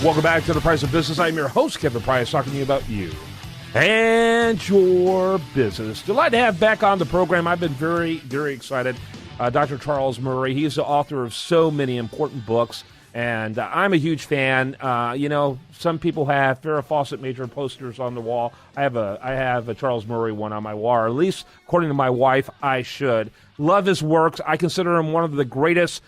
Welcome back to The Price of Business. I'm your host, Kevin Price, talking to you about you and your business. Delighted to have back on the program. I've been very, very excited. Dr. Charles Murray, he's the author of so many important books, and I'm a huge fan. Some people have Farrah Fawcett major posters on the wall. I have a Charles Murray one on my wall, or at least according to my wife, I should. Love his works. I consider him one of the greatest.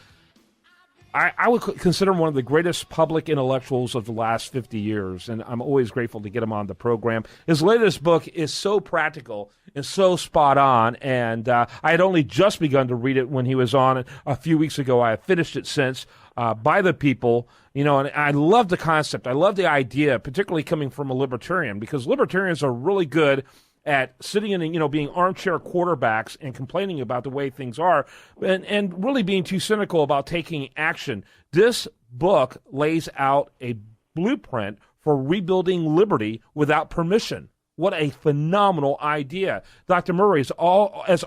I would consider him one of the greatest public intellectuals of the last 50 years, and I'm always grateful to get him on the program. His latest book is so practical and so spot on, and I had only just begun to read it when he was on a few weeks ago. I have finished it since, by the people, and I love the concept. I love the idea, particularly coming from a libertarian, because libertarians are really good at sitting in, being armchair quarterbacks and complaining about the way things are and really being too cynical about taking action. This book lays out a blueprint for rebuilding liberty without permission. What a phenomenal idea. Dr. Murray, as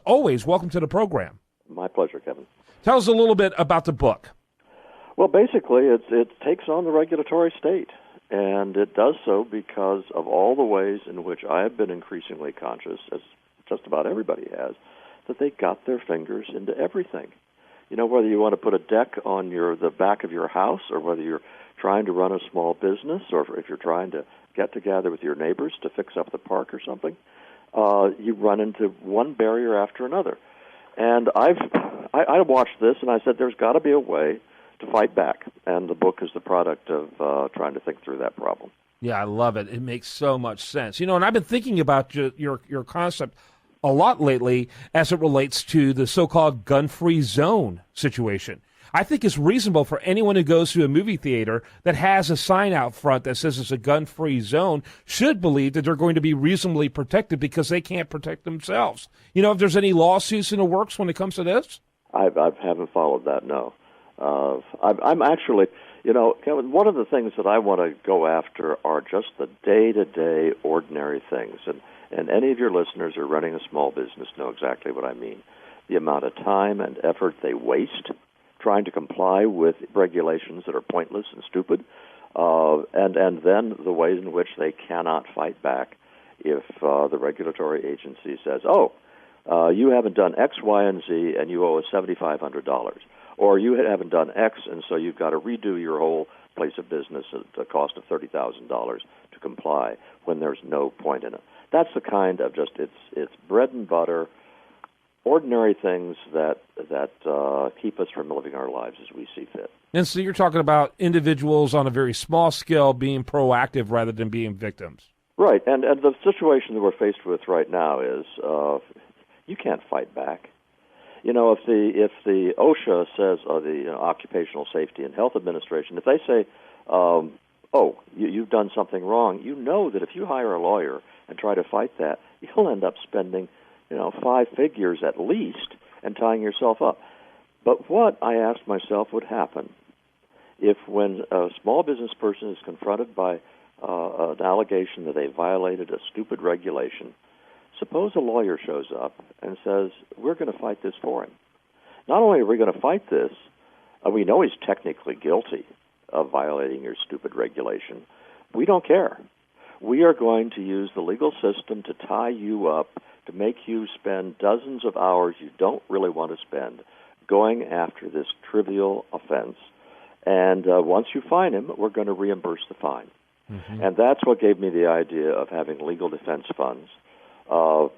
always, welcome to the program. My pleasure, Kevin. Tell us a little bit about the book. Well, basically, it takes on the regulatory state. And it does so because of all the ways in which I have been increasingly conscious, as just about everybody has, that they got their fingers into everything. Whether you want to put a deck on the back of your house, or whether you're trying to run a small business, or if you're trying to get together with your neighbors to fix up the park or something, you run into one barrier after another. And I watched this, and I said, there's got to be a way to fight back, and the book is the product of trying to think through that problem. Yeah, I love it. It makes so much sense. And I've been thinking about your concept a lot lately as it relates to the so-called gun-free zone situation. I think it's reasonable for anyone who goes to a movie theater that has a sign out front that says it's a gun-free zone should believe that they're going to be reasonably protected because they can't protect themselves. If there's any lawsuits in the works when it comes to this? I haven't followed that, no. I'm actually, Kevin, one of the things that I want to go after are just the day-to-day ordinary things. And any of your listeners who are running a small business know exactly what I mean. The amount of time and effort they waste trying to comply with regulations that are pointless and stupid, and then the ways in which they cannot fight back if the regulatory agency says, you haven't done X, Y, and Z, and you owe us $7,500. Or you haven't done X, and so you've got to redo your whole place of business at the cost of $30,000 to comply when there's no point in it. That's the kind of it's bread and butter, ordinary things that keep us from living our lives as we see fit. And so you're talking about individuals on a very small scale being proactive rather than being victims. Right, and the situation that we're faced with right now is you can't fight back. If the OSHA says, or the Occupational Safety and Health Administration, if they say, you've done something wrong, you know that if you hire a lawyer and try to fight that, you'll end up spending, 5 figures at least and tying yourself up. But what, I asked myself, would happen if when a small business person is confronted by an allegation that they violated a stupid regulation, suppose a lawyer shows up and says, we're going to fight this for him. Not only are we going to fight this, we know he's technically guilty of violating your stupid regulation. We don't care. We are going to use the legal system to tie you up, to make you spend dozens of hours you don't really want to spend going after this trivial offense. And once you fine him, we're going to reimburse the fine. Mm-hmm. And that's what gave me the idea of having legal defense funds.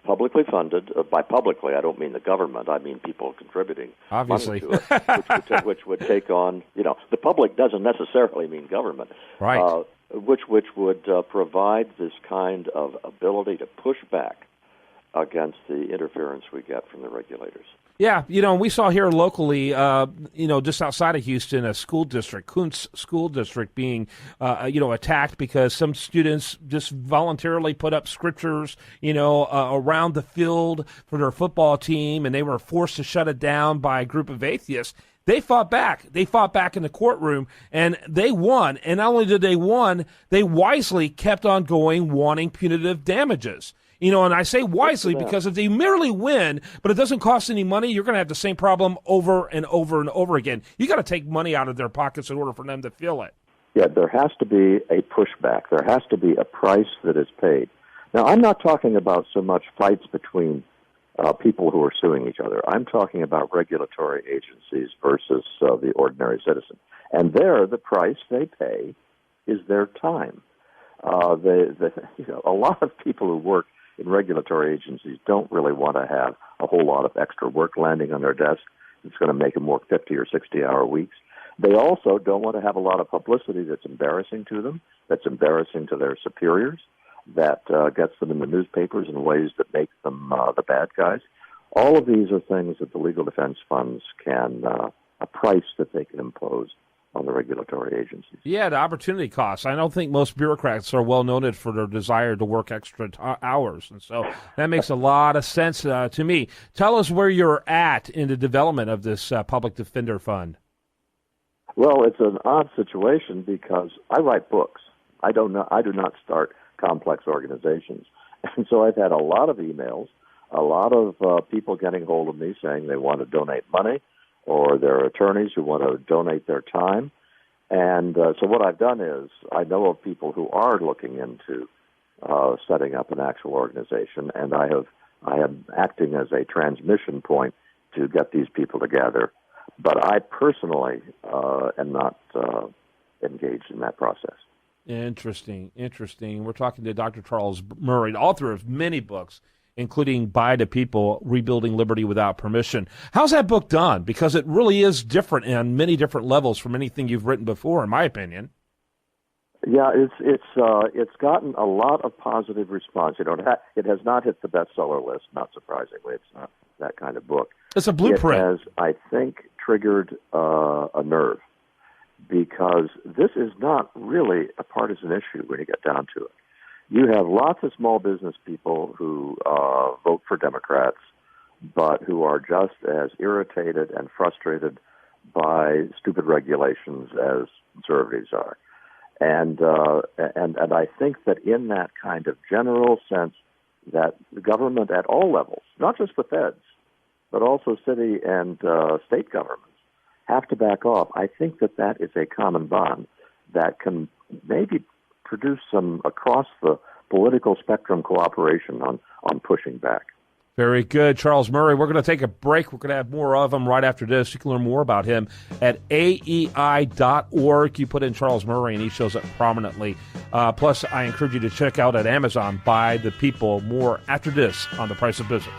Publicly funded. By publicly, I don't mean the government. I mean people contributing obviously money to it, which would take on, the public doesn't necessarily mean government. Right. Which would provide this kind of ability to push back against the interference we get from the regulators. Yeah, we saw here locally, just outside of Houston, a school district, Kuntz School District, being, attacked because some students just voluntarily put up scriptures, around the field for their football team, and they were forced to shut it down by a group of atheists. They fought back. They fought back in the courtroom, and they won. And not only did they win, they wisely kept on going, wanting punitive damages. And I say wisely because if they merely win, but it doesn't cost any money, you're going to have the same problem over and over and over again. You got to take money out of their pockets in order for them to feel it. Yeah, there has to be a pushback. There has to be a price that is paid. Now, I'm not talking about so much fights between people who are suing each other. I'm talking about regulatory agencies versus the ordinary citizen. And there, the price they pay is their time. A lot of people who work in regulatory agencies don't really want to have a whole lot of extra work landing on their desk. It's going to make them work 50 or 60-hour weeks. They also don't want to have a lot of publicity that's embarrassing to them, that's embarrassing to their superiors, that gets them in the newspapers in ways that make them the bad guys. All of these are things that the legal defense funds can, a price that they can impose on the regulatory agencies. Yeah, the opportunity costs. I don't think most bureaucrats are well noted for their desire to work extra hours. And so that makes a lot of sense to me. Tell us where you're at in the development of this Public Defender Fund. Well, it's an odd situation because I write books. I do not start complex organizations. And so I've had a lot of emails, a lot of people getting hold of me saying they want to donate money, or their attorneys who want to donate their time. And so what I've done is I know of people who are looking into setting up an actual organization, and I am acting as a transmission point to get these people together. But I personally am not engaged in that process. Interesting. We're talking to Dr. Charles Murray, author of many books, including By the People, Rebuilding Liberty Without Permission. How's that book done? Because it really is different on many different levels from anything you've written before, in my opinion. Yeah, it's gotten a lot of positive response. It has not hit the bestseller list, not surprisingly. It's not that kind of book. It's a blueprint. It has, I think, triggered a nerve, because this is not really a partisan issue when you get down to it. You have lots of small business people who vote for Democrats, but who are just as irritated and frustrated by stupid regulations as conservatives are. And I think that in that kind of general sense that the government at all levels, not just the feds, but also city and state governments, have to back off. I think that is a common bond that can maybe produce some across the political spectrum cooperation on pushing back. Very good. Charles Murray, we're going to take a break. We're going to have more of him right after this. You can learn more about him at aei.org. You put in Charles Murray, and he shows up prominently. Plus, I encourage you to check out at Amazon, By the People. More after this on The Price of Business.